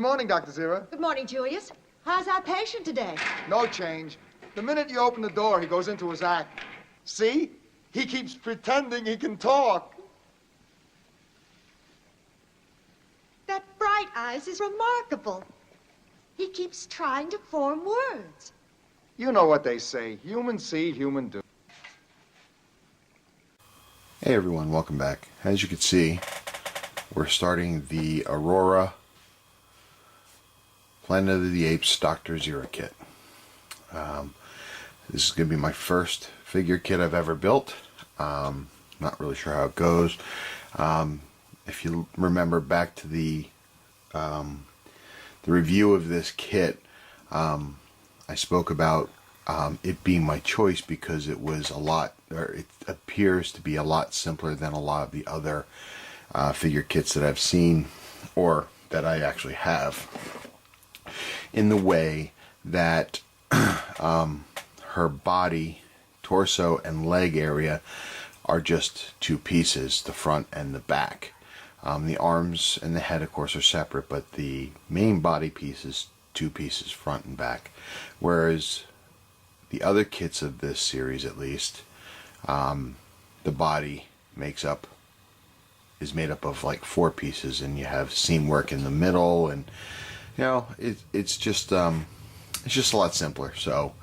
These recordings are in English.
morning, Dr. Zira. Good morning, Julius. How's our patient today? No change. The minute you open the door, he goes into his act. See? He keeps pretending he can talk. That bright eyes is remarkable. He keeps trying to form words. You know what they say. Human see, human do. Hey everyone, welcome back. As you can see, we're starting the Aurora Planet of the Apes Dr. Zira kit. This is going to be my first figure kit I've ever built. Not really sure how it goes. If you remember back to the review of this kit, I spoke about it being my choice because it was a lot, or it appears to be a lot simpler than a lot of the other figure kits that I've seen, or that I actually have, in the way that her body, torso, and leg area are just two pieces, the front and the back. The arms and the head, of course, are separate, but the main body piece is two pieces, front and back. Whereas the other kits of this series, at least, the body is made up of like four pieces, and you have seam work in the middle, and you know it's just a lot simpler. So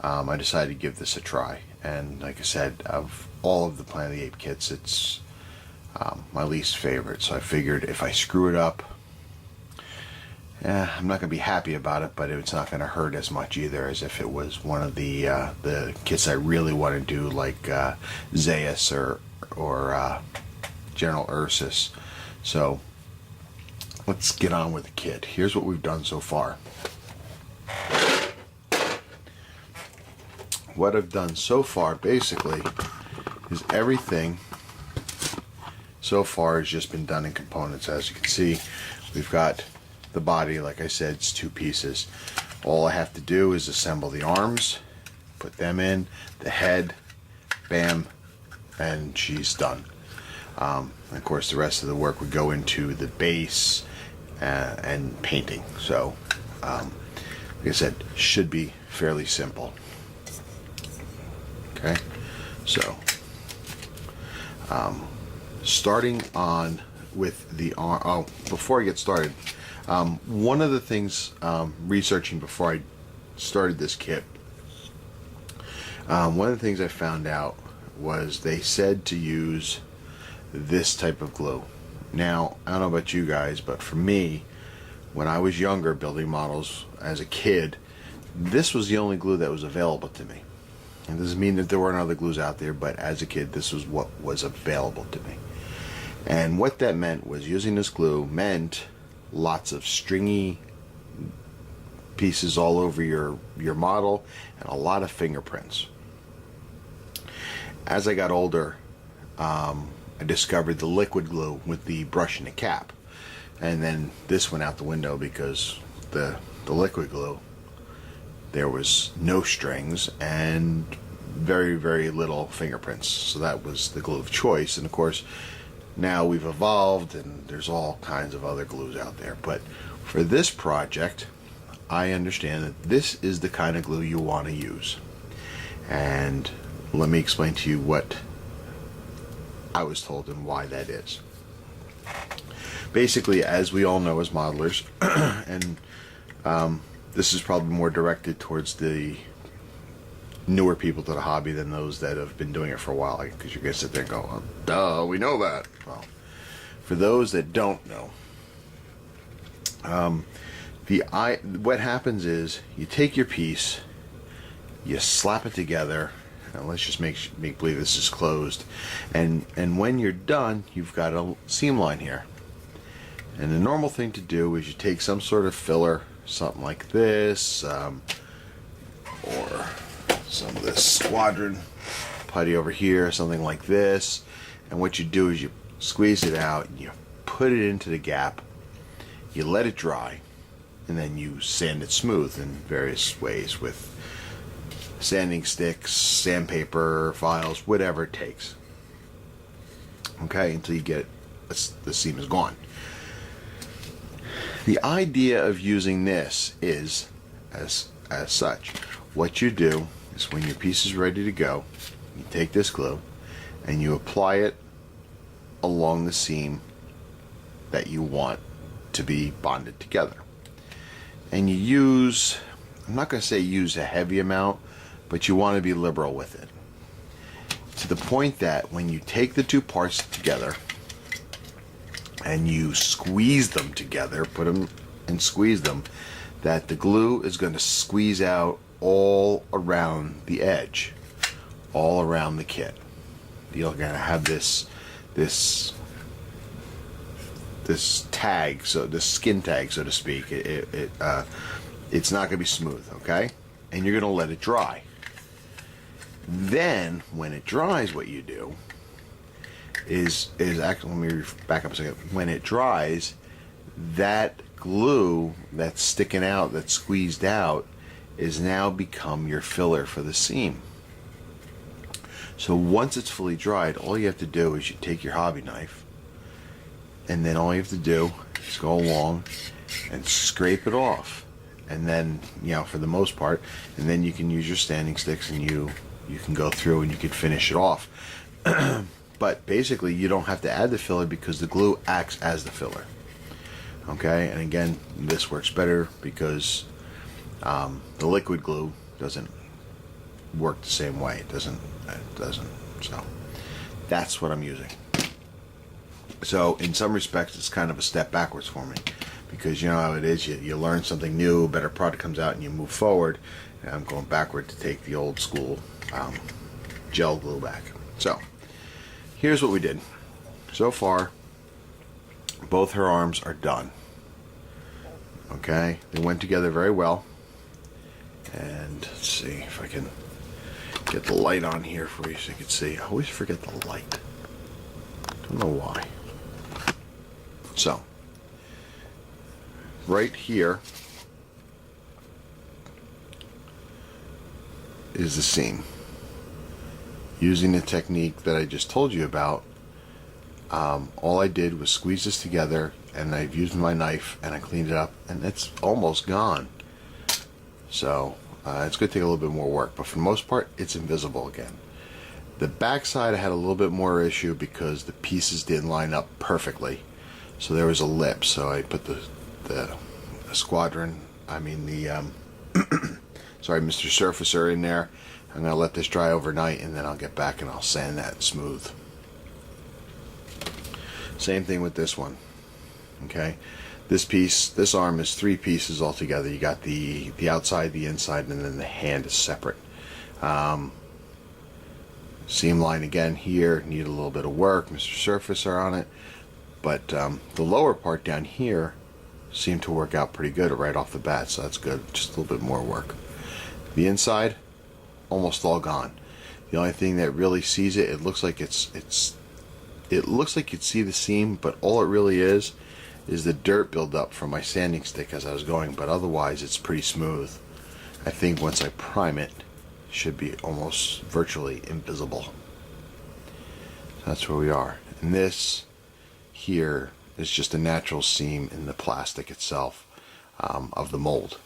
I decided to give this a try, and like I said, of all of the Planet of the Apes kits, it's my least favorite. So I figured if I screw it up, I'm not going to be happy about it, but it's not going to hurt as much either as if it was one of the kits I really want to do, like Zeus or General Ursus. So let's get on with the kit. Here's what we've done so far. What I've done so far basically is everything so far has just been done in components. As you can see, we've got the body, like I said, it's two pieces. All I have to do is assemble the arms, put them in, the head, bam, and she's done. Of course, the rest of the work would go into the base and painting. So, like I said, should be fairly simple. Okay, so starting on with the arm. Oh, before I get started, one of the things researching before I started this kit, one of the things I found out was they said to use this type of glue. Now, I don't know about you guys, but for me, when I was younger building models as a kid, this was the only glue that was available to me. It doesn't mean that there weren't other glues out there, but as a kid, this was what was available to me. And what that meant was using this glue meant lots of stringy pieces all over your model and a lot of fingerprints. As I got older, I discovered the liquid glue with the brush and the cap, and then this went out the window because the liquid glue, there was no strings and very, very little fingerprints, so that was the glue of choice. And of course, now we've evolved and there's all kinds of other glues out there, but for this project I understand that this is the kind of glue you want to use. And let me explain to you what I was told and why that is. Basically, as we all know as modelers, and this is probably more directed towards the newer people to the hobby than those that have been doing it for a while, because you're going to sit there and go, oh, duh, we know that. Well, for those that don't know, what happens is you take your piece, you slap it together, and let's just make believe this is closed, and when you're done, you've got a seam line here. And the normal thing to do is you take some sort of filler, something like this, or some of this squadron putty over here, something like this, and what you do is you squeeze it out and you put it into the gap, you let it dry, and then you sand it smooth in various ways with sanding sticks, sandpaper, files, whatever it takes. Okay, until you get the seam is gone. The idea of using this is as such. What you do is when your piece is ready to go, you take this glue and you apply it along the seam that you want to be bonded together. And you use, I'm not going to say use a heavy amount, but you want to be liberal with it. To the point that when you take the two parts together and you squeeze them together, put them and squeeze them, that the glue is going to squeeze out all around the edge, all around the kit. You're going to have this tag, so this skin tag, so to speak. It's not going to be smooth, okay? And you're going to let it dry. Then, when it dries, what you do is actually, let me back up a second. When it dries, that glue that's sticking out, that's squeezed out, is now become your filler for the seam. So once it's fully dried, all you have to do is you take your hobby knife, and then all you have to do is go along and scrape it off. And then, for the most part, and then you can use your standing sticks and you can go through and you can finish it off. But basically, you don't have to add the filler because the glue acts as the filler. Okay, and again, this works better because the liquid glue doesn't work the same way. It doesn't. So that's what I'm using. So in some respects, it's kind of a step backwards for me because you know how it is. You learn something new, a better product comes out, and you move forward. And I'm going backward to take the old school gel glue back. So here's what we did. So far, both her arms are done. Okay, they went together very well. And let's see if I can get the light on here for you so you can see. I always forget the light. Don't know why. So, right here is the seam. Using the technique that I just told you about, all I did was squeeze this together, and I've used my knife and I cleaned it up, and it's almost gone. So it's going to take a little bit more work, but for the most part, it's invisible again. The back side I had a little bit more issue because the pieces didn't line up perfectly, so there was a lip. So I put the squadron, sorry, Mr. Surfacer in there. I'm going to let this dry overnight, and then I'll get back and I'll sand that smooth. Same thing with this one. Okay, this arm is 3 pieces all together. You got the outside, the inside, and then the hand is separate. Seam line again here, need a little bit of work, Mr. Surfacer on it, but the lower part down here seemed to work out pretty good right off the bat, so that's good. Just a little bit more work. The inside, almost all gone. The only thing that really sees it, it looks like it looks like you'd see the seam, but all it really is the dirt buildup from my sanding stick as I was going, but otherwise it's pretty smooth. I think once I prime it, it should be almost virtually invisible. So that's where we are. And this here is just a natural seam in the plastic itself of the mold.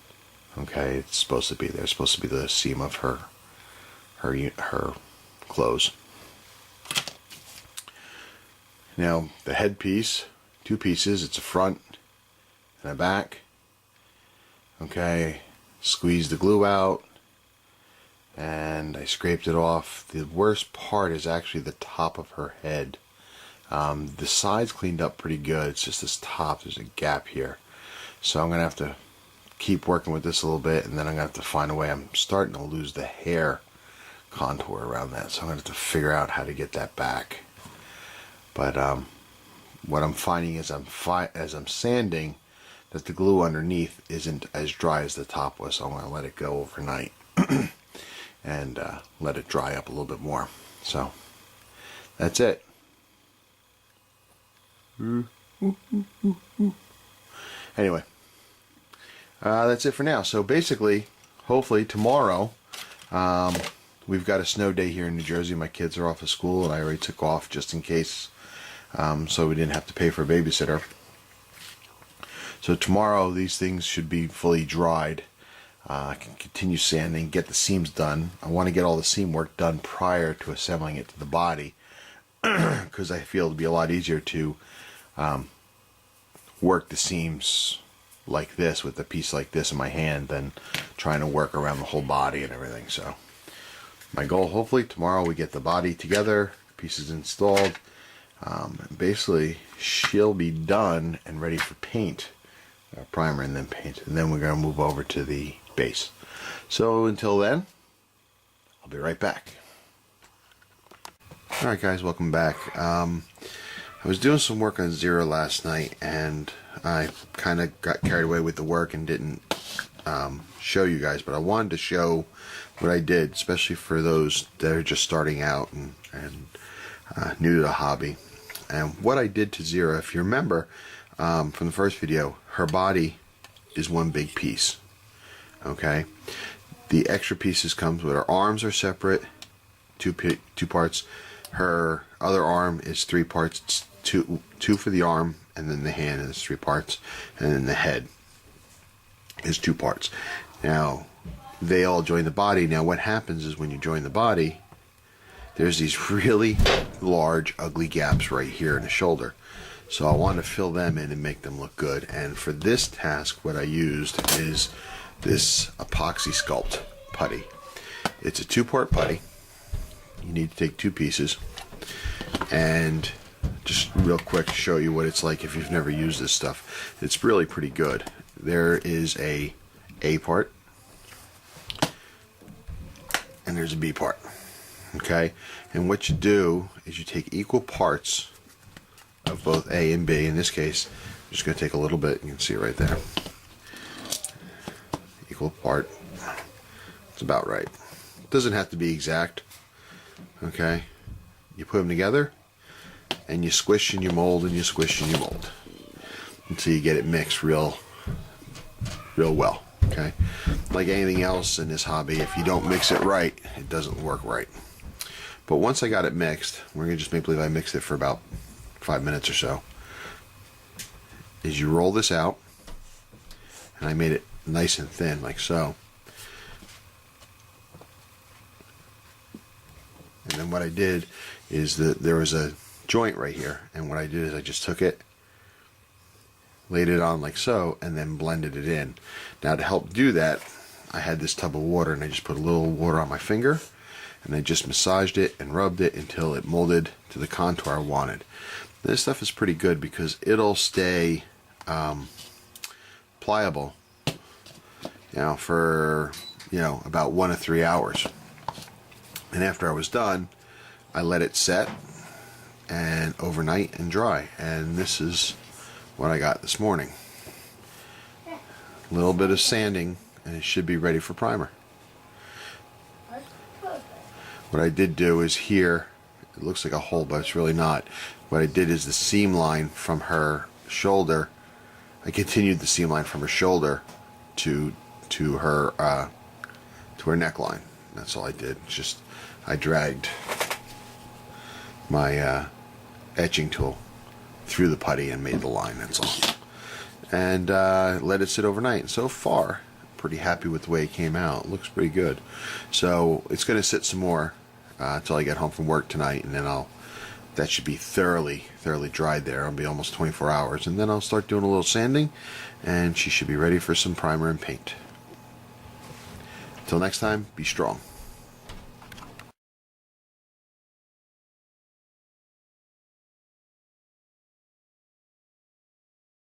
Okay, it's supposed to be there. It's supposed to be the seam of her clothes. Now the headpiece, 2 pieces. It's a front and a back. Okay, squeeze the glue out, and I scraped it off. The worst part is actually the top of her head. The sides cleaned up pretty good. It's just this top. There's a gap here, so I'm gonna have to keep working with this a little bit, and then I'm gonna have to find a way. I'm starting to lose the hair contour around that, so I'm gonna have to figure out how to get that back. But what I'm finding is as I'm sanding, that the glue underneath isn't as dry as the top was, so I'm going to let it go overnight and let it dry up a little bit more. So that's it. Anyway, that's it for now. So basically, hopefully tomorrow, we've got a snow day here in New Jersey. My kids are off of school, and I already took off just in case, so we didn't have to pay for a babysitter. So tomorrow these things should be fully dried. I can continue sanding, get the seams done. I want to get all the seam work done prior to assembling it to the body, because I feel it'll be a lot easier to work the seams like this with a piece like this in my hand than trying to work around the whole body and everything. So my goal, hopefully tomorrow we get the body together, pieces installed. Basically she'll be done and ready for paint, primer and then paint, and then we're going to move over to the base. So until then, I'll be right back. Alright guys, welcome back. I was doing some work on Zira last night, and I kind of got carried away with the work and didn't show you guys, but I wanted to show what I did, especially for those that are just starting out and new to the hobby. And what I did to Zira, if you remember from the first video, her body is one big piece. Okay, the extra pieces comes with her arms are separate, two parts. Her other arm is 3 parts. It's two for the arm, and then the hand is 3 parts, and then the head is 2 parts. Now they all join the body. Now what happens is when you join the body, there's these really large ugly gaps right here in the shoulder. So I want to fill them in and make them look good. And for this task, what I used is this epoxy sculpt putty. It's a 2-part putty. You need to take 2 pieces, and just real quick to show you what it's like if you've never used this stuff. It's really pretty good. There is a part and there's a B part. Okay, and what you do is you take equal parts of both A and B. In this case, I'm just going to take a little bit. You can see it right there. Equal part. It's about right. It doesn't have to be exact. Okay, you put them together and you squish and you mold and you squish and you mold until you get it mixed real well. Okay, like anything else in this hobby, if you don't mix it right, it doesn't work right. But once I got it mixed, we're gonna just make believe I mixed it for about 5 minutes or so, is you roll this out, and I made it nice and thin like so. And then what I did is that there was a joint right here, and what I did is I just took it, laid it on like so, and then blended it in. Now to help do that, I had this tub of water, and I just put a little water on my finger, and I just massaged it and rubbed it until it molded to the contour I wanted. This stuff is pretty good because it'll stay pliable, for about 1 to 3 hours. And after I was done, I let it set and overnight and dry. And this is what I got this morning. A little bit of sanding and it should be ready for primer. What I did do is here, it looks like a hole, but it's really not. What I did is the seam line from her shoulder, I continued the seam line from her shoulder to her neckline. That's all I did. Just I dragged my etching tool through the putty and made the line. That's all. And let it sit overnight. And so far, pretty happy with the way it came out. It looks pretty good. So it's going to sit some more until I get home from work tonight, and then that should be thoroughly dried there. It'll be almost 24 hours, and then I'll start doing a little sanding, and she should be ready for some primer and paint. Until next time, be strong.